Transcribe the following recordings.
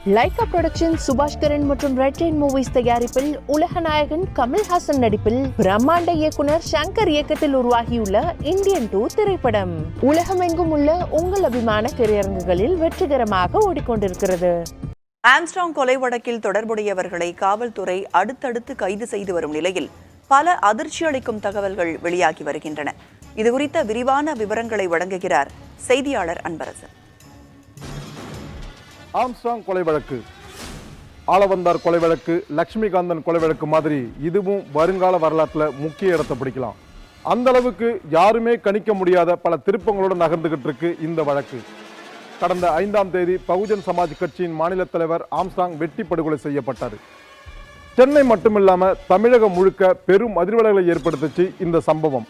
Lyca production Subaskaran மற்றும் red rain movies தயாரிப்பில் உலக நாயகன் கமல்ஹாசன் நடிப்பில் பிரம்மாண்ட இயக்குனர் சங்கர் இயக்கத்தில் உருவாகியுள்ள இந்தியன் 2 திரைப்படம் உலகமெங்கும் உள்ள உங்கள் அபிமான திரையரங்குகளில் வெற்றிகரமாக ஓடிக்கொண்டிருக்கிறது. ஆம்ஸ்ட்ராங் கொலை வழக்கில் தொடர்புடையவர்களை காவல்துறை அடுத்தடுத்து கைது செய்து வரும் நிலையில் பல அதிர்ச்சி அளிக்கும் தகவல்கள் வெளியாகி வருகின்றன. இதுகுறித்த விரிவான விவரங்களை வழங்குகிறார் செய்தியாளர் அன்பரசன். ஆம்ஸ்ட்ராங் கொலை வழக்கு, ஆளவந்தார் கொலை வழக்கு, லட்சுமிகாந்தன் கொலை வழக்கு மாதிரி இதுவும் வருங்கால வரலாற்றில் முக்கிய இடத்தை பிடிக்கலாம். அந்த அளவுக்கு யாருமே கணிக்க முடியாத பல திருப்பங்களோடு நகர்ந்துகிட்டு இருக்கு இந்த வழக்கு. கடந்த 5ஆம் தேதி பகுஜன் சமாஜ் கட்சியின் மாநில தலைவர் ஆம்ஸ்ட்ராங் வெட்டி படுகொலை செய்யப்பட்டார். சென்னை மட்டுமில்லாம தமிழகம் முழுக்க பெரும் அதிர்வலைகளை ஏற்படுத்துச்சு இந்த சம்பவம்.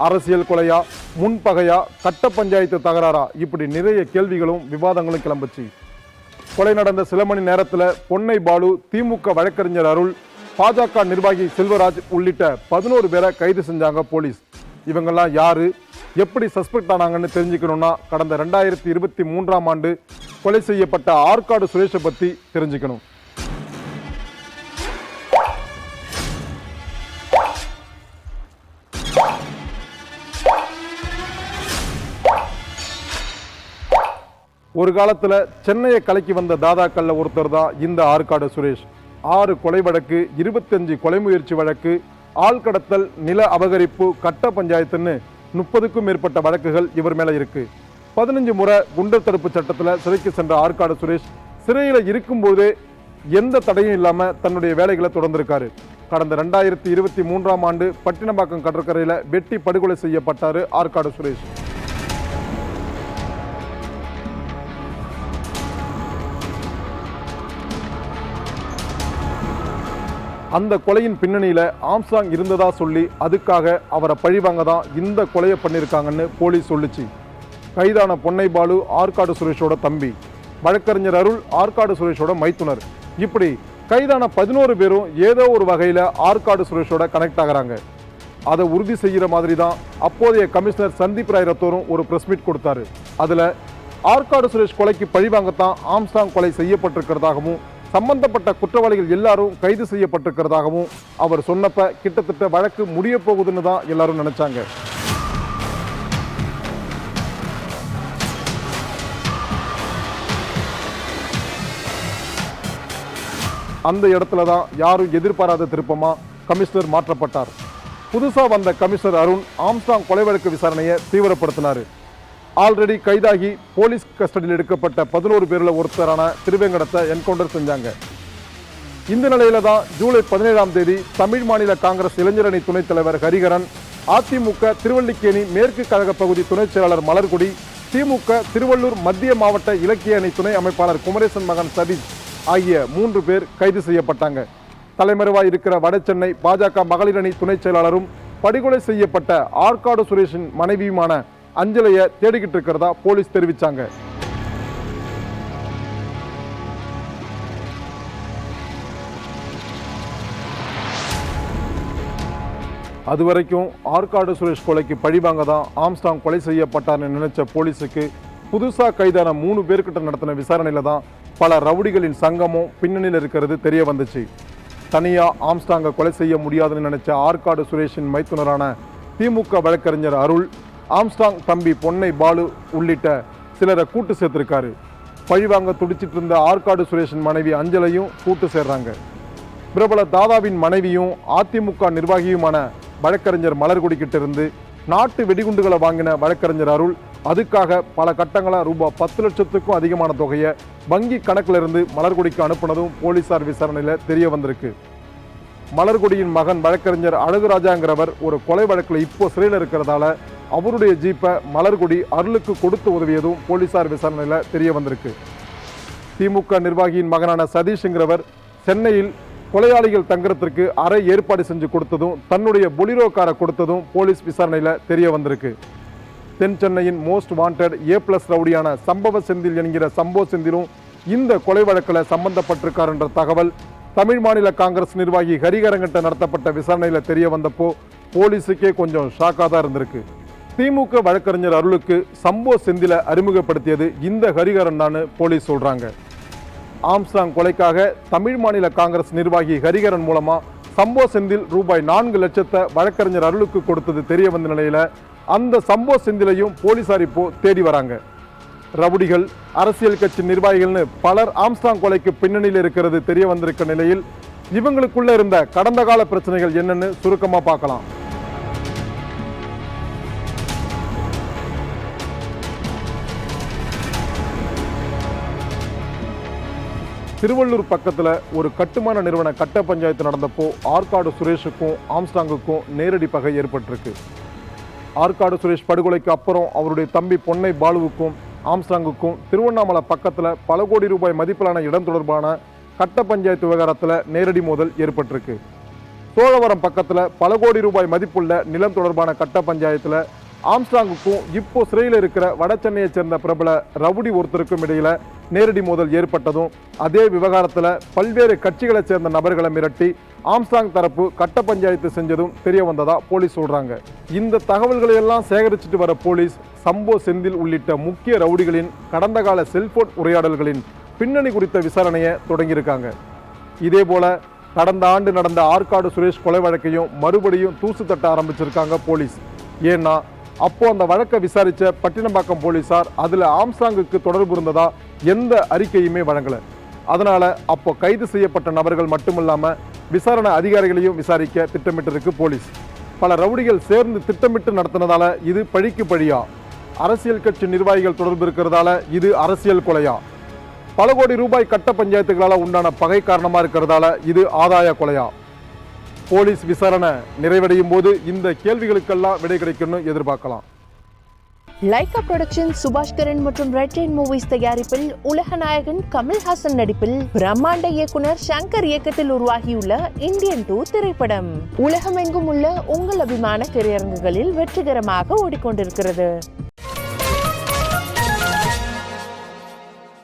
அரசியல் கொலையா, முன்பகையா, கட்ட பஞ்சாயத்து தகராறா, இப்படி நிறைய கேள்விகளும் விவாதங்களும் கிளம்புச்சு. கொலை நடந்த சில மணி நேரத்தில் பொன்னை பாலு, திமுக வழக்கறிஞர் அருள், பாஜக நிர்வாகி செல்வராஜ் உள்ளிட்ட 11 பேரை கைது செஞ்சாங்க போலீஸ். இவங்கெல்லாம் யாரு, எப்படி சஸ்பெக்ட் ஆனாங்கன்னு தெரிஞ்சுக்கணும்னா கடந்த 2023ஆம் ஆண்டு கொலை செய்யப்பட்ட ஆற்காடு சுரேஷை பற்றி தெரிஞ்சுக்கணும். ஒரு காலத்தில் சென்னையை கலக்கி வந்த தாதாக்கல்ல ஒருத்தர் தான் இந்த ஆற்காடு சுரேஷ். 6 கொலை வழக்கு, 25 கொலை முயற்சி வழக்கு, ஆள்கடத்தல், நில அபகரிப்பு, கட்ட பஞ்சாயத்துன்னு 30க்கும் மேற்பட்ட வழக்குகள் இவர் மேல இருக்கு. 15 முறை குண்டர் தடுப்பு சட்டத்தில் சிறைக்கு சென்ற ஆற்காடு சுரேஷ் சிறையில் இருக்கும்போதே எந்த தடையும் இல்லாம தன்னுடைய வேலைகளை தொடர்ந்திருக்காரு. கடந்த 2023ஆம் ஆண்டு பட்டினப்பாக்கம் கடற்கரையில் வெட்டி படுகொலை செய்யப்பட்டாரு ஆற்காடு சுரேஷ். அந்த கொலையின் பின்னணியில ஆம்ஸ்ட்ராங் இருந்ததா சொல்லி அதுக்காக அவரை பழிவாங்க தான் இந்த கொலையை பண்ணியிருக்காங்கன்னு போலீஸ் சொல்லிச்சு. கைதான பொன்னை பாலு ஆற்காடு சுரேஷோட தம்பி, வழக்கறிஞர் அருள் ஆற்காடு சுரேஷோட மைத்துனர், இப்படி கைதான 11 பேரும் ஏதோ ஒரு வகையில் ஆற்காடு சுரேஷோட கனெக்ட் ஆகிறாங்க. அதை உறுதி செய்கிற மாதிரி தான் அப்போதைய கமிஷனர் சந்தீப் ராய் ரத்தோரும் ஒரு பிரஸ் மீட் கொடுத்தாரு. அதில் ஆற்காடு சுரேஷ் கொலைக்கு பழிவாங்கத்தான் ஆம்ஸ்ட்ராங் கொலை செய்யப்பட்டிருக்கிறதாகவும் சம்பந்தப்பட்ட குற்றவாளிகள் எல்லாரும் கைது செய்யப்பட்டிருக்கிறதாகவும் அவர் சொன்னப்ப கிட்டத்தட்ட வழக்கு முடிய போகுதுன்னு தான் எல்லாரும் நினைச்சாங்க. அந்த இடத்துல தான் யாரும் எதிர்பாராத திருப்பமா கமிஷனர் மாற்றப்பட்டார். புதுசா வந்த கமிஷனர் அருண் ஆம்ஸ்ட்ராங் கொலை வழக்கு விசாரணையை தீவிரப்படுத்தினார். ஆல்ரெடி கைதாகி போலீஸ் கஸ்டடியில் எடுக்கப்பட்ட 11 பேரில் ஒருத்தரான திருவேங்கடத்தை என்கவுண்டர் செஞ்சாங்க. இந்த நிலையில தான் ஜூலை 17ஆம் தேதி தமிழ் மாநில காங்கிரஸ் இளைஞரணி துணைத் தலைவர் ஹரிகரன், அதிமுக திருவல்லிக்கேணி மேற்கு கழக பகுதி துணைச் செயலாளர் மலர்குடி, திமுக திருவள்ளூர் மத்திய மாவட்ட இலக்கிய அணி துணை அமைப்பாளர் குமரேசன் மகன் சதீஷ் ஆகிய 3 பேர் கைது செய்யப்பட்டாங்க. தலைமறைவாய் இருக்கிற வடசென்னை பாஜக மகளிர் அணி துணைச் செயலாளரும் படுகொலை செய்யப்பட்ட ஆற்காடு சுரேஷின் மனைவியுமான அஞ்சலையை தேடிக்கிட்டு இருக்கிறதா போலீஸ் தெரிவிச்சாங்க. அதுவரைக்கும் ஆற்காடு சுரேஷ் கொலைக்கு பழிவாங்க தான் ஆம்ஸ்ட்ராங் கொலை செய்யப்பட்டார்னு நினைச்ச போலீஸுக்கு புதுசா கைதான 3 பேர்கிட்ட நடத்தின விசாரணையில தான் பல ரவுடிகளின் சங்கமும் பின்னணியில் இருக்கிறது தெரிய வந்துச்சு. தனியா ஆம்ஸ்ட்ராங்கை கொலை செய்ய முடியாதுன்னு நினைச்ச ஆற்காடு சுரேஷின் மைத்துனரான திமுக வழக்கறிஞர் அருள், ஆம்ஸ்ட்ராங் தம்பி பொன்னை பாலு உள்ளிட்ட சிலரை கூட்டு சேர்த்திருக்காரு. பழிவாங்க துடிச்சிட்டு இருந்த ஆற்காடு சுரேஷின் மனைவி அஞ்சலையும் கூட்டு சேர்றாங்க. பிரபல தாதாவின் மனைவியும் அதிமுக நிர்வாகியுமான வழக்கறிஞர் மலர்குடி கிட்ட இருந்து நாட்டு வெடிகுண்டுகளை வாங்கின வழக்கறிஞர் அருள் அதுக்காக பல கட்டங்களா ரூபாய் 10 லட்சத்துக்கும் அதிகமான தொகையை வங்கி கணக்கில் இருந்து மலர்குடிக்கு அனுப்புனதும் போலீசார் விசாரணையில் தெரிய வந்திருக்கு. மலர்குடியின் மகன் வழக்கறிஞர் அழகுராஜாங்கிறவர் ஒரு கொலை வழக்கில் இப்போ சிறையில் இருக்கிறதால அவருடைய ஜீப்பை மலர்குடி அருளுக்கு கொடுத்து உதவியதும் போலீசார் விசாரணையில் தெரிய வந்திருக்கு. திமுக நிர்வாகியின் மகனான சதீஷ்ங்கிறவர் சென்னையில் கொலையாளிகள் தங்குறதுக்கு அறை ஏற்பாடு செஞ்சு கொடுத்ததும் தன்னுடைய பொலிரோ காரை கொடுத்ததும் போலீஸ் விசாரணையில் தெரிய வந்திருக்கு. தென் சென்னையின் மோஸ்ட் வாண்டட் A+ ரவுடியான சம்பவ செந்தில் என்கிற சம்போ செந்திலும் இந்த கொலை வழக்கில் சம்பந்தப்பட்டிருக்கார் என்ற தகவல் தமிழ் மாநில காங்கிரஸ் நிர்வாகி ஹரிகரங்கிட்ட நடத்தப்பட்ட விசாரணையில் தெரிய வந்தப்போ போலீஸுக்கே கொஞ்சம் ஷாக்காக தான் இருந்திருக்கு. திமுக வழக்கறிஞர் அருளுக்கு சம்போ செந்தில அறிமுகப்படுத்தியது இந்த ஹரிகரன் தான் போலீஸ் சொல்றாங்க. ஆம்ஸ்ட்ராங் கொலைக்காக தமிழ் மாநில காங்கிரஸ் நிர்வாகி ஹரிகரன் மூலமா சம்போ செந்தில் ரூபாய் 4 லட்சத்தை வழக்கறிஞர் அருளுக்கு கொடுத்தது தெரிய வந்த நிலையில அந்த சம்போ செந்திலையும் போலீசார் இப்போ தேடி வராங்க. ரவுடிகள், அரசியல் கட்சி நிர்வாகிகள்னு பலர் ஆம்ஸ்ட்ராங் கொலைக்கு பின்னணியில் இருக்கிறது தெரிய வந்திருக்க நிலையில் இவங்களுக்குள்ள இருந்த கடந்த கால பிரச்சனைகள் என்னன்னு சுருக்கமா பார்க்கலாம். திருவள்ளூர் பக்கத்துல ஒரு கட்டுமான நிறுவன கட்ட பஞ்சாயத்து நடந்தப்போ ஆற்காடு சுரேஷுக்கும் ஆம்ஸ்ட்ராங்குக்கும் நேரடி பகை ஏற்பட்டிருக்கு. ஆற்காடு சுரேஷ் படுகொலைக்கு அப்புறம் அவருடைய தம்பி பொன்னை பாலுவுக்கும் ஆம்ஸ்ட்ராங்குக்கும் திருவண்ணாமலை பக்கத்துல பல கோடி ரூபாய் மதிப்பிலான இடம் தொடர்பான கட்ட பஞ்சாயத்து விவகாரத்தில் நேரடி மோதல் ஏற்பட்டிருக்கு. சோழவரம் பக்கத்துல பல கோடி ரூபாய் மதிப்புள்ள நிலம் தொடர்பான கட்ட பஞ்சாயத்துல ஆம்ஸ்ட்ராங்குக்கும் இப்போ சிறையில் இருக்கிற வட சென்னையை சேர்ந்த பிரபல ரவுடி ஒருத்தருக்கும் இடையில நேரடி மோதல் ஏற்பட்டதும் அதே விவகாரத்தில் பல்வேறு கட்சிகளை சேர்ந்த நபர்களை மிரட்டி ஆம்ஸ்ட்ராங் தரப்பு கட்ட பஞ்சாயத்து செஞ்சதும் தெரிய வந்ததா போலீஸ் சொல்றாங்க. இந்த தகவல்களை எல்லாம் சேகரிச்சுட்டு வர போலீஸ் சம்போ செந்தில் உள்ளிட்ட முக்கிய ரவுடிகளின் கடந்த கால செல்போன் உரையாடல்களின் பின்னணி குறித்த விசாரணையை தொடங்கியிருக்காங்க. இதே போல கடந்த ஆண்டு நடந்த ஆற்காடு சுரேஷ் கொலை வழக்கையும் மறுபடியும் தூசு தட்ட ஆரம்பிச்சிருக்காங்க போலீஸ். ஏன்னா அப்போ அந்த வழக்கை விசாரிச்ச பட்டினப்பாக்கம் போலீசார் அதுல ஆம்ஸ்ட்ராங்குக்கு தொடர்பு இருந்ததா எந்த அறிக்கையுமே வழங்கல. அதனால அப்போ கைது செய்யப்பட்ட நபர்கள் மட்டுமில்லாம விசாரணை அதிகாரிகளையும் விசாரிக்க திட்டமிட்டிருக்கு போலீஸ். பல ரவுடிகள் சேர்ந்து திட்டமிட்டு நடத்தினதால இது பழிக்கு பழியா? அரசியல் கட்சி நிர்வாகிகள் தொடர்பு இருக்கிறதால இது அரசியல் கொலையா? பல கோடி ரூபாய் கட்ட பஞ்சாயத்துகளால உண்டான பகை காரணமா இருக்கிறதால இது ஆதாய கொலையா? போலீஸ் விசாரணை நிறைவடையும் போது இந்த கேள்விகளுக்கெல்லாம் விடை கிடைக்கும்னு எதிர்பார்க்கலாம். லைகா புரொடக்ஷன் சுபாஷ்கரன் மற்றும் ரெட் ரெயின் மூவிஸ் தயாரிப்பில் உலகநாயகன் கமல்ஹாசன் நடிப்பில் பிரம்மாண்ட இயக்குனர் சங்கர் இயக்கத்தில் உருவாகியுள்ள இந்தியன் 2 திரைப்படம் உலகமெங்கும் உள்ள உங்கள் அபிமான திரையரங்குகளில் வெற்றிகரமாக ஓடிக்கொண்டிருக்கிறது.